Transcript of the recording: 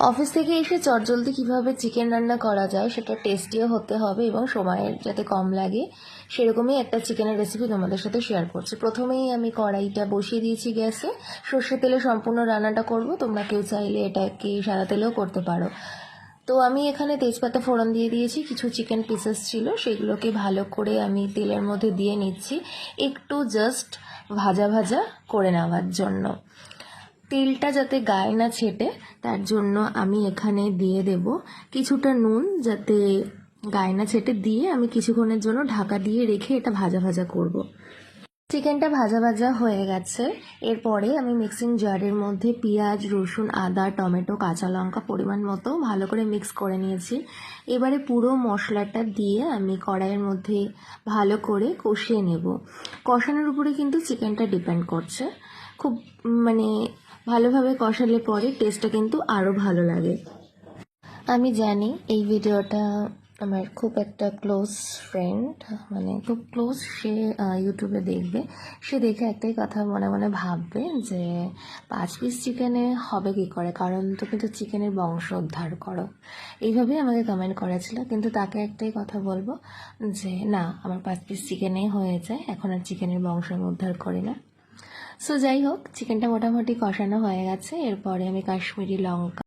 Office থেকে এসে চটজলদি কীভাবে চিকেন রান্না করা যায় সেটা টেস্টিও হতে হবে এবং সময়ের যাতে কম লাগে সেরকমই একটা চিকেনের রেসিপি তোমাদের সাথে শেয়ার করছি। প্রথমেই আমি কড়াইটা বসিয়ে দিয়েছি গ্যাসে। সর্ষে তেলে সম্পূর্ণ রান্নাটা করব, তোমরা কেউ চাইলে এটাকে সাদা তেলেও করতে পারো। তো আমি এখানে তেজপাতা ফোড়ন দিয়ে দিয়েছি, কিছু চিকেন পিসেস ছিল সেগুলোকে ভালো করে আমি তেলের মধ্যে দিয়ে নিচ্ছি, একটু জাস্ট ভাজা ভাজা করে নেওয়ার জন্য। তেলটা যাতে গায়ে না ছেটে তার জন্য আমি এখানে দিয়ে দেব কিছুটা নুন, যাতে গায়ে না ছেটে দিয়ে আমি কিছুক্ষণের জন্য ঢাকা দিয়ে রেখে এটা ভাজা ভাজা করব। চিকেনটা ভাজা ভাজা হয়ে গেছে। এরপরে আমি মিক্সিং জারের মধ্যে পেঁয়াজ, রসুন, আদা, টমেটো, কাঁচা লঙ্কা পরিমাণ মতো ভালো করে মিক্স করে নিয়েছি। এবারে পুরো মশলাটা দিয়ে আমি কড়াইয়ের মধ্যে ভালো করে কষিয়ে নেব। কষানোর উপরে কিন্তু চিকেনটা ডিপেন্ড করছে। খুব ভালোভাবে কষালে পরে টেস্টটা কিন্তু আরও ভালো লাগে। আমি জানি এই ভিডিওটা আমার খুব একটা ক্লোজ ফ্রেন্ড, খুব ক্লোজ, সে ইউটিউবে দেখবে। সে দেখে একটাই কথা মনে মনে ভাববে যে 5 পিস চিকেনে হবে কী করে, কারণ তো কিন্তু চিকেনের বংশ উদ্ধার করো, এইভাবেই আমাকে কমেন্ট করেছিল। কিন্তু তাকে একটাই কথা বলবো যে না, আমার 5 পিস চিকেনেই হয়ে যায়, এখন আর চিকেনের বংশ আমি উদ্ধার করি না। সো যাই হোক, চিকেনটা মোটামুটি কষানো হয়ে গেছে। এরপরে আমি কাশ্মীরি লঙ্কা